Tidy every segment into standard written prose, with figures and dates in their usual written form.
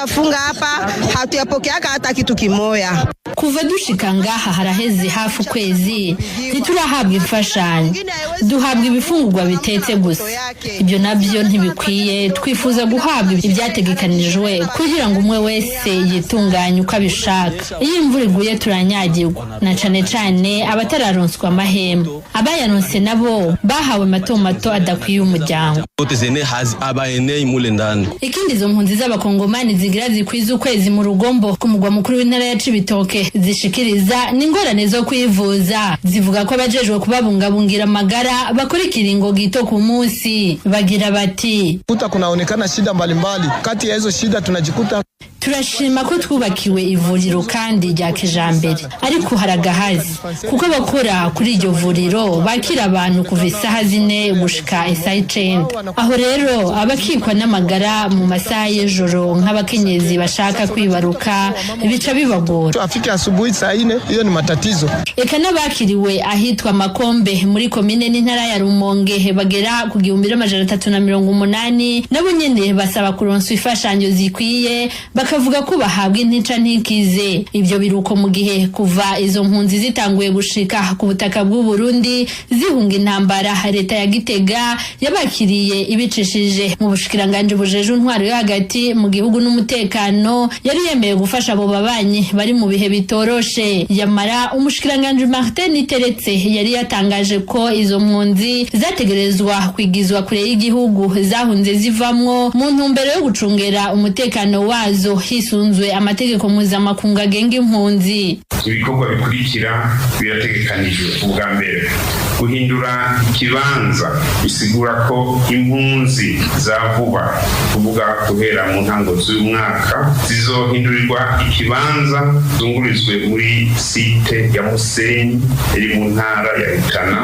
tutafunga hapa, hatuyapokeaka hata kitu kimoya. Kuva dushika ngaha haraheze hafu kwezi ntiturahabwa imfashanyo, duhabwa ibifungurwa bitetse gusa. Ibyo nabyo ntibikwiye, twifuza guhabwa ibyategekanijwe kugira ngo umwe wese yitunganye uko abishaka. Iyo imvura iguye turanyagirwa, na cane cane abatararonswa amahema. Abayaronse nabo bahawe mato adakwiye umuryango. Ikindi izo mpunzi z'abakongomani zigira zikwiza ukwezi mu Rugombo ku mugwa mukuru w'intara ya Cibitoke zishikiriza n'ingorane zo kwivuza. Zivuga ko abajejwe kubabungabungira amagara bakora ikiringo gito ku munsi. Bagira bati kunaonekana shida mbalimbali, kati ya hizo shida tunajikuta. Turashima ko twubakiwe ivuriro kandi rya kijambere, ariko haragahazi kuko bakora kuri iryo vuriro bakira abantu kuva isaha 4 gushika isaha 9. Aho rero abakikwa n'amagara mu masaha y'ijoro nk'abakenyezi bashaka kwibaruka bica bibagora. Afika asubuhi saa 4, hiyo ni matatizo. Eka n'abakiriwe ahitwa Makombe muri komine n'intara ya Rumonge bagera ku 1380 nabo nyene basaba kuronswa ifashanyo zikwiye, bakavuga ko bahabwa intica ntikize. Ibyo biruko mu gihe kuva izo mpunzi zitanguye gushika ku butaka bw'u Burundi zihunga intambara, leta ya Gitega yabakiriye ibicishije mu bushikiranganje bujeje intwaro yo hagati mu gihugu n'umutekano, yari yemeye gufasha abo babanyi bari mu bihe bitoroshe. Yamara umushikiranganje Martin Teretse yari yatangaje ko izo mpunzi zategerezwa kwigizwa kure y'igihugu zahunze zivamwo mu ntumbero yo gucungera umutekano wazo hisunzwe amategeko mpuzamakungu agenga impunzi. Ibikorwa bikurikira birategekanijwe. Ubwa mbere, guhindura ikibanza bisigura ko impunzi za vuba, kuvuga guhera mu ntango z'umwaka, zizohindurirwa ikibanza zungurizwe muri site ya Musenyi iri mu ntara ya Rutana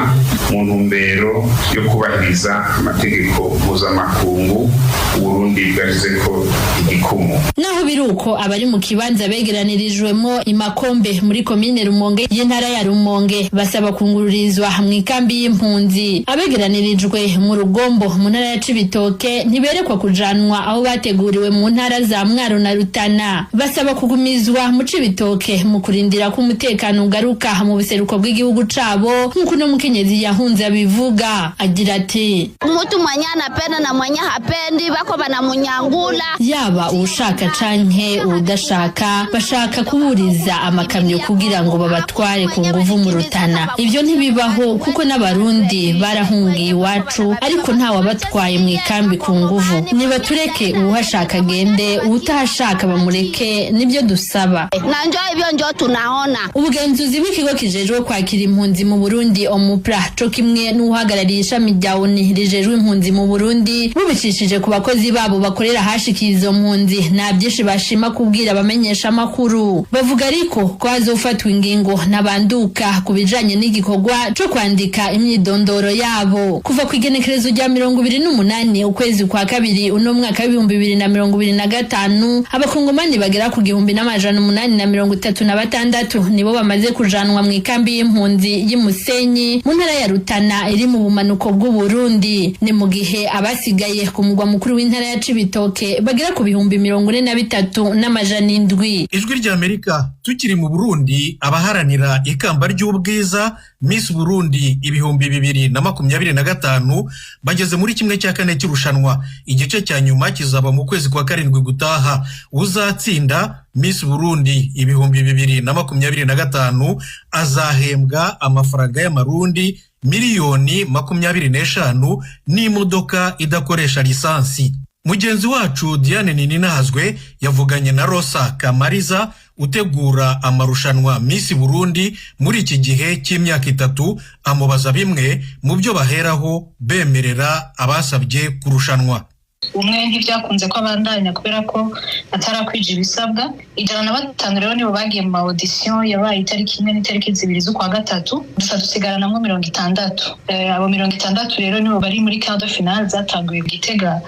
mu ntumbero yo kubahiriza amategeko mpuzamakungu Burundi bwashyize ko igikumu. Naho biruko abari mu kibanza begeranirijwemo Imakombe muri komine Rumonge y'intara ya Rumonge basaba kungururizwa mu ikambi y'impunzi. Abegeranirijwe mu Rugombo mu ntara ya Cibitoke ntiberekwa kujanwa aho bateguriwe mu ntara za Mwaro na Rutana. Basaba kugumizwa mu Cibitoke mu kurindira ko umutekano ugaruka mu buseruko bw'igihugu cabo, nk'uko no mukenyezi yahunze abivuga. Agira ati umuntu mwanya anapenda na mwanya hapendi bako banamunyangula. Yaba ushaka canke udashaka bashaka kuburiza amakamyo kugira ngo babatware ku nguvu mu Rutana. Ibyo ntibibaho kuko n'abarundi barahungiye iwacu, ariko nta wabatwaye mu ikambi ku nguvu. Nibatureke uwashaka gende, utashaka bamureke, nibyo dusaba. Nanjo ibyo njo tunaona. Ubugenzuzi bw'ikigo kijejwe kwakira impunzi mu Burundi Omupra co kimwe n'uhagarariye ishami rya ONU rijejwe impunzi mu Burundi bubicishije ku bakozi babo bakorera hashikiye izo mpunzi, nta byinshi bashima kubwira abamenyesha makuru. Bavuga ariko ko hazofatwa ingingo nabanduka kubijanye n'igikorwa cyo kwandika imyidondoro yabo. Kuva ku igenekerezo rya 28 ukwezi kwa kabiri uno mwaka wa 2025 abakongomani bagera ku 1836 nibo bamaze kujanwa mu ikambi y'impunzi y'Imusenyi mu ntara ya Rutana iri mu bumanuko bw'u Burundi. Ni mu gihe abasigaye ku mugwa mukuru w'intara ya Cibitoke bagera ku 43,700. Ijwi rya Amerika tukiri mu Burundi, abaharanira ikamba ry'ubwiza Miss Burundi 2025 bageze muri kimwe cya kane cy'irushanwa. Igice cya nyuma kizaba mu kwezi kwa karindwi gutaha. Uzatsinda Miss Burundi 2025 azahembwa amafaranga y'amarundi miliyoni 25 n'imodoka idakoresha lisansi. Mugenzi wacu Diane Nininahazwe yavuganye na Rosa Kamariza utegura amarushanwa Miss Burundi muri iki gihe cy'imyaka 3, amubaza bimwe mu byo baheraho bemerera abasabye kurushanwa. Umwe ntibyakunze ko abandanya kubera ko atarakwije ibisabwa. 105 rero nibo bagiye mu audition yabaye itariki 1 n'itariki 2 z'ukwa gatatu, dusa dusigaranamwe 60. Abo 60 rero nibo bari muri quart de finale zatanguye Gitega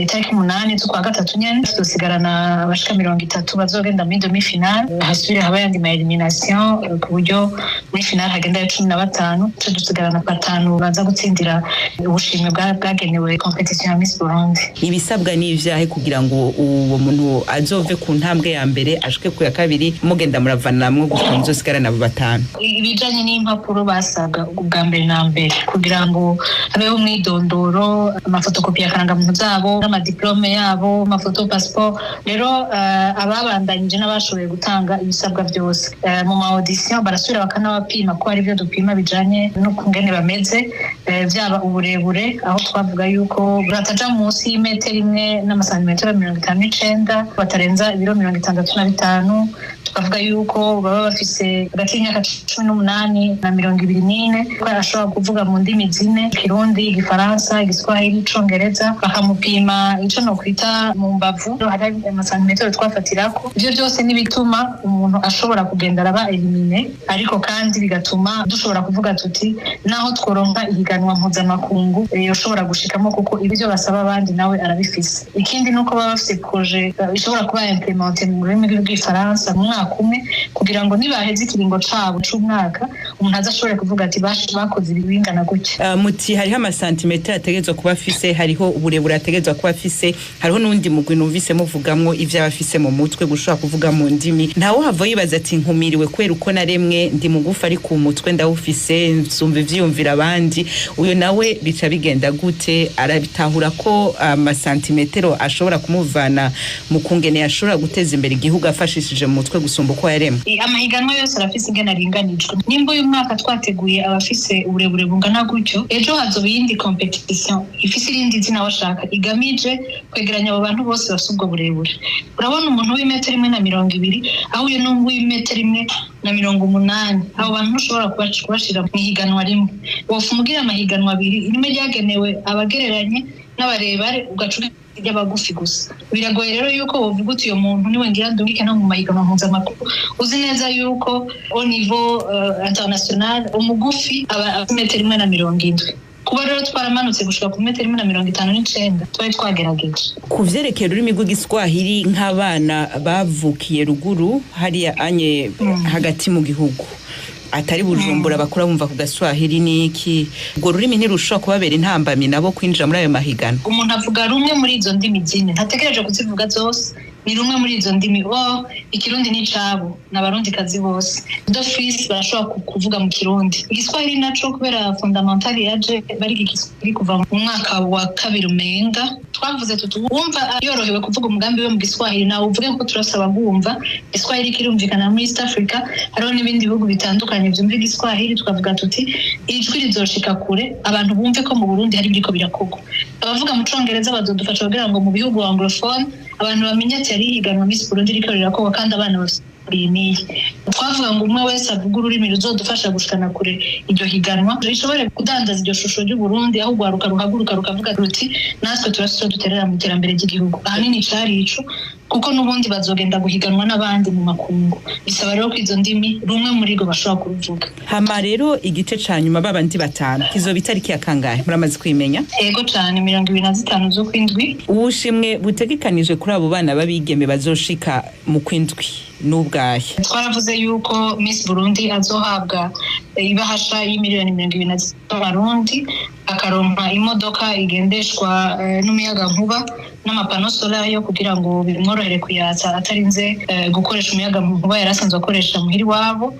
itariki 8 z'ukwa gatatu nyene tuzosigarana abashika 30 bazogenda muri demi-finale hasubire haba yandi ma elimination ku buryo muri finale hagenda 15 tudusigarana 5 baza gutsindira ubushimwe bwagenewe competition ya Miss Burundi. Ibisabwa ni ivyahe kugira ngo uwo muntu azove ku ntambwe ya mbere ashike ku ya kabiri mugenda muravanamwe gushika muzosigarana abo 5? Ibijanye n'impapuro basaga ubwa mbere na mbere kugira ngo habeho umwidondoro, amafotokopi ya karangamuntu zabo n'amadiplome yabo, amafoto passport. Rero ababandanyije n'abashoboye gutanga ibisabwa byose mu ma audition barasubira bakanabapima ko ari byo dupima bijanye no kungene bameze, byaba uburebure aho twavuga yuko bataja munsi y'imetero imwe n'amasantimetero 59 batarenza ibiro 65. Tukavuga yuko baba bafise hagati y'imyaka 18 na 24 ko ashobora kuvuga mu ndimi zine: Kirundi, Igifaransa, Igiswahili, Icongereza. Bakamupima ico no kwita mu mbavu, hari amasantimetero twafatirako. Ivyo byose nibituma umuntu ashobora kugenda araba elimine, ariko kandi bigatuma dushobora kuvuga tuti naho tworonka ihiganwa mpuzamakungu yoshobora gushikamo kuko ibyo basaba abandi nawe arabifise. Ikindi nuko baba bafise projet ishobora kuba implementé mu rurimi rw'Igifaransa mu mwaka umwe kugira ngo nibaheze ikiringo cabo c'umwaka umuntu azashobore kuvuga ati bakoze ibingana gutya. Muti hariho amasantimetero ategezwa kuba afise, hariho uburebure ategezwa kuba afise, hariho n'undi mugwi numvise muvugamwo ivyo abafise mu mutwe gushobora kuvuga mu ndimi. Ntawo hava yibaza ati nkumiriwe kwera uko naremwe ndi mugufa ari ku mutwe ndawufise nsumva ivyiyumvira abandi. Uyo nawe bica bigenda gute? Arabitahura ko amasantimetero ashobora kumuvana mu kungene ashobora guteza imbere igihugu afashishije mu mutwe gusumba uko yaremwe? Amahiganwa yose arafise ingene aringanijwe. Nimba uyu mwaka twateguye abafise uburebure bungana gutyo, ejo hazoba iyindi competition ifise irindi zina washaka igamije kwegeranya abo bantu bose bafise ubwo burebure. Urabona umuntu w'imetero 1.20 aho uyu n'umwe w'imetero 1.80, abo bantu ushobora kubashira mu higanwa rimwe. Wofu mugira amahiganwa abiri, rimwe ryagenewe abagereranye n'abarebare ugacuka y'abagufi gusa. Biragoye rero yuko wovuga uti uyo muntu niwe ngira ndungike no mu mahiganwa mpuzamakungu. Uzi neza yuko au niveau international umugufi aba metero 1.70. Kuba rero twaramanutse gushika ku metero 1.59 twari twagerageje. Kuvyerekera ururimi rw'Igiswahili nk'abana bavukiye ruguru hariya anye hagati mu gihugu atari Bujumbura bakura bumva ku Gaswahili niki, ubwo rurimi ntirushobora kubabera intambamyi nabo kwinjira muri ayo mahigano? Umuntu avuga rumwe muri izo ndimi zine, ntategereje kuzivuga zose, ni rumwe muri izo ndimi. Ikirundi ni cabo n'abarundi kazi bose, d'office barashobora kuvuga mu Kirundi. Igiswahili naco kubera fundamental yaje bari Igiswahili kuva mu mwaka wa 2 umenga. Twavuze wumva yorohewe kuvuga umugambi we mu Giswahili nawe uvuge ko turasaba gumva Igiswahili kirumvikana muri East Africa. Hariho n'ibindi bihugu bitandukanye byumva Igiswahili, tukavuga tuti ijwi rizoshika kure abantu bumve ko mu Burundi hari biriko birakogwa. Abavuga mu Congereza bazodufasha kugira ngo mu bihugu anglophone abantu bamenye ati ari higanwa Miss Burundi riko rirakogwa kandi abana bafite twavuga ngo umwe wese avuga ururimi ruzodufasha gushikana kure iryo higanwa rishobore kudandaza iryo shusho ry'u Burundi aho gwaruka ruhaguruka rukavuga ruti natwe turasho duterera mu iterambere ry'igihugu. Ahanini cari ico kuko nubundi bazogenda guhiganwa n'abandi mu makungu, bisaba rero ko izo ndimi rumwe muri go bashobora kuruvuga. Hama rero igice canyuma babandi 5 kizoba itariki ya kangahe muramaze kwimenya? Ego cyane 25 zo kwindwi. Ubushimwe butegekanije kuri abo bana babigeme bazoshika mu kwindwi n'ubwahe? Twaravuze yuko Miss Burundi azohabwa ibahasha y'imiliyoni 20 z'Abarundi, akaronka imodoka igendeshwa n'umuyaga nkuba n'amapano solar yo kugira ngo bimworohere kuyatsa atarinze gukoresha umuyaga nkuba yarasanzwe akoresha muhiri wabo.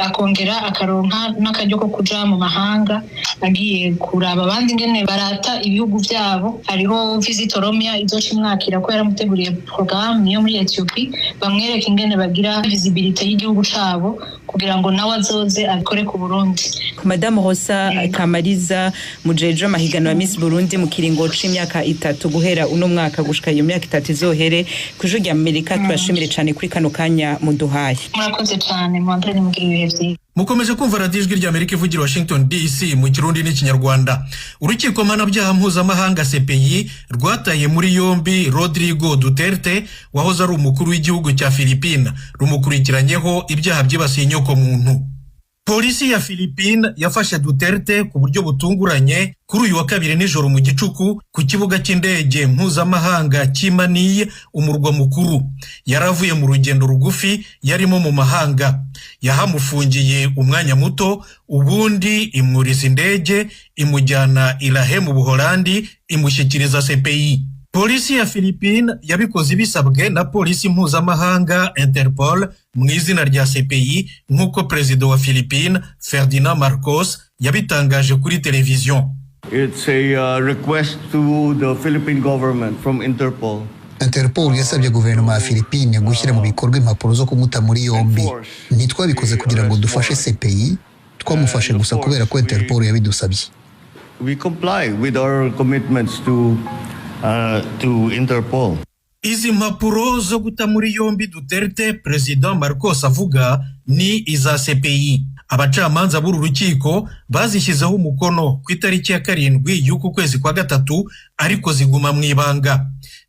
Akongera akaronka n'akaryo ko kuja mu mahanga agiye kuraba abandi ngene barata ibihugu byabo. Hariho Visit Oromia izoca imwakira ko yaramuteguriye programme yo muri Ethiopia bamwereka ingene bagira visibility y'igihugu cabo kugira ngo nawe azoze akore ku Burundi. Madame Rosa Kamariza mujeje amahiganwa ya Miss Burundi mu kiringo c'imyaka 3 guhera uno mwaka gushika iyo myaka 3 izohere kuje rya Amerika. Turashimire cyane kuri kano kanya muduhaye. Murakoze cyane mwandane mugira ibihe byiza. Mukomeje kumva radio ijwi rya Amerika ivugira Washington DC mu Kirundi n'Ikinyarwanda. Urukiko mpanabyaha mpuzamahanga CPI rwataye muri yombi Rodrigo Duterte wahoze ari umukuru w'igihugu cya Filipina rumukurikiranyeho ibyaha byibasiye inyoko muntu. Polisi ya Philippines yafashe Duterte ku buryo butunguranye kuri uyu wa kabiri nijoro mu gicuku ku kibuga cy'indege mpuzamahanga cy'Manille, umurwa mukuru. Yaravuye mu rugendo rugufi yarimo mu mahanga. Yahamufungiye umwanya muto, ubundi imwuriza indege imujyana i La Haye mu Buholandi imushyikiriza CPI. Polisi ya Philippines yabikoze bisabwe na polisi mpuzamahanga Interpol mu izina rya CPI, nk'uko perezida wa Philippines Ferdinand Marcos yabitangaje kuri televiziyo. It's a request to the Philippine government from Interpol. Interpol yasabye guverinoma ya Philippines gushyira mu bikorwa impapuro zo kumuta muri yombi. Ntitwabikoze kugira ngo dufashe CPI, twamufashe gusa kubera ko Interpol yabidusabye. We comply with our commitments to Interpol. Izi mpapuro zo guta muri yombi Duterte President Marcos avuga ni iza CPI. Abacamanza b'uru rukiko bazishyizeho umukono ku itariki ya 7 y'uku kwezi kwa gatatu, ariko ziguma mu ibanga.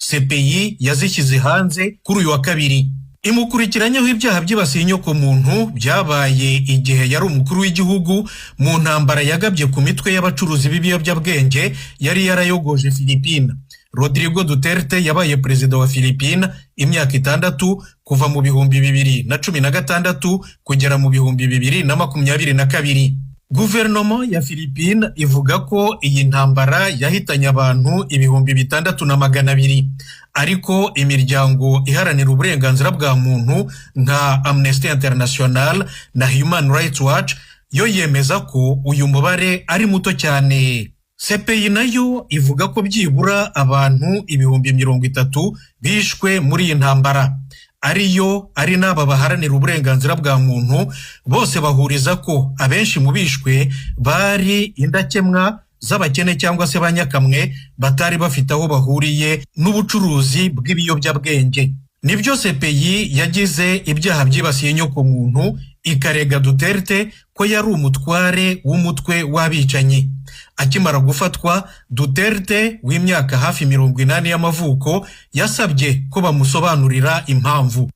CPI yazishyize hanze kuri uyu wa kabiri. Imukurikiranyeho ibyaha byibasiye inyoko muntu byabaye igihe yari umukuru w'igihugu mu ntambara yagabye ku mitwe y'abacuruzi b'ibiyobyabwenge yari yarayogoje Philippines. Rodrigo Duterte yabaye perezida wa Philippines imyaka 6 kuva mu 2016 kugera mu 2022. Guverinoma ya Philippines ivuga ko iyi ntambara yahitanye abantu 6,200, ariko imiryango iharanira uburenganzira bwa muntu nka Amnesty International na Human Rights Watch yo yemeza ko uyu mubare ari muto cyane. CPI nayo ivuga ko byibura abantu 30,000 bishwe muri iyi ntambara. Ari n'aba baharanira uburenganzira bwa muntu bose bahuriza ko abenshi mu bishwe bari indakemwa z'abakene cyangwa se banyakamwe batari bafite aho bahuriye n'ubucuruzi bw'ibiyobyabwenge. Nibyo CPI yagize ibyaha byibasiye inyoko muntu ikarega Duterte ko yari umutware w'umutwe w'abicanyi. Akimara gufatwa, Duterte w'imyaka hafi 80 y'amavuko yasabye ko bamusobanurira impamvu.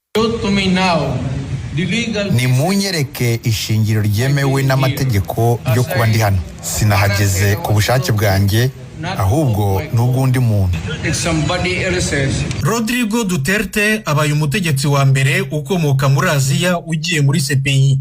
Ni munyereke ishingiro ryemewe n'amategeko ryo kuba ndi hano. Sinahageze ku bushake bwanjye, ahubwo n'ubwundi muntu. Rodrigo Duterte abaye umutegetsi wa mbere ukomoka muri Aziya ugiye muri CPI.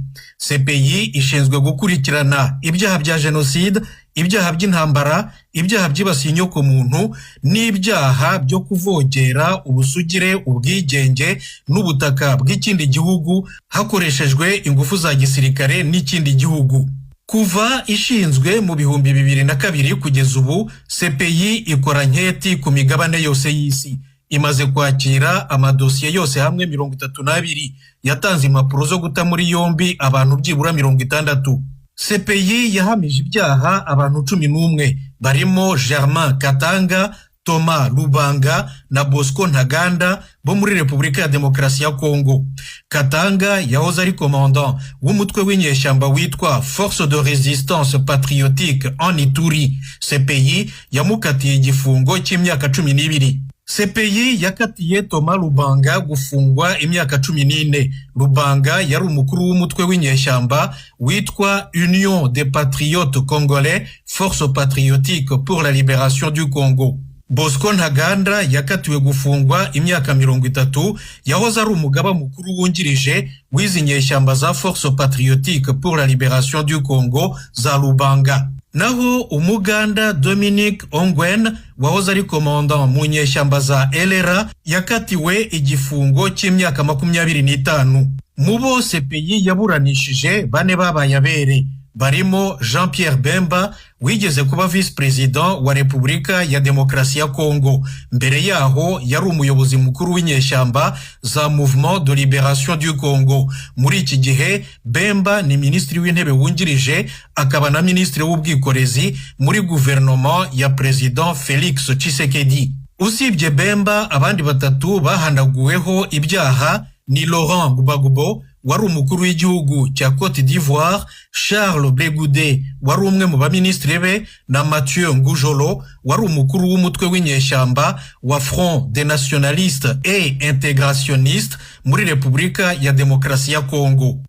CPI ishinzwe gukurikirana ibyaha bya jenoside, ibyaha by'intambara, ibyaha byibasiye inyoko muntu n'ibyaha byo kuvogera ubusugire, ubwigenge n'ubutaka bw'ikindi gihugu hakoreshejwe ingufu za gisirikare n'ikindi gihugu. Kuva ishinzwe mu 2002 kugeza ubu, CPI ikora nketi ku migabane yose y'isi. Imaze kwakira amadosiye yose hamwe 32, yatanze impapuro zo guta muri yombi abantu byibura 60. CPI yahamije ibyaha abantu 11 barimo Germain Katanga, Thomas Lubanga na Bosco Ntaganda bo muri Repubulika ya Demokarasi ya Kongo. Katanga yahoze ari commandant w'umutwe w'inyeshyamba witwa Force de Résistance Patriotique en Ituri. CPI yamukatiye igifungo cy'imyaka 12. CPI yakatiye Thomas Lubanga gufungwa imyaka 14. Lubanga yari umukuru w'umutwe w'inyeshyamba witwa Union des Patriotes Congolais, Force Patriotique pour la Libération du Congo. Bosco Ntaganda yakatiwe gufungwa imyaka 30, yahoze ari umugaba mukuru wungirije w'izi nyeshyamba za Force Patriotique pour la Libération du Congo za Lubanga. Naho Umuganda Dominic Ongwen wahoze ari commandant mu nyeshyamba za LRA yakatiwe igifungo cy'imyaka 25. Mu bo CPI yaburanishije bane babaye abere, barimo Jean-Pierre Bemba wigeze kuba vice president wa Repubulika ya Demokarasi ya Kongo. Mbere yaho yari umuyobozi mukuru w'inyeshyamba za Mouvement de Libération du Congo. Muri iki gihe Bemba ni ministri w'intebe wungirije akaba na ministri w'ubwikorezi muri guverinoma ya President Félix Tshisekedi. Usibye Bemba, abandi batatu bahanaguweho ibyaha ni Laurent Gbagbo wari umukuru w'igihugu cya Côte d'Ivoire, Charles Blé Goudé wari umwe mu baministri be na Mathieu Ngujolo wari umukuru w'umutwe w'inyeshyamba wa Front des Nationalistes et Intégrationnistes muri Repubulika ya Demokarasi ya Kongo.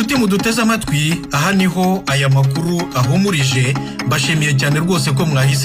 inshuti muduteze amatwi aha niho aya makuru ahumurije mbashimiye cyane rwose ko mwahise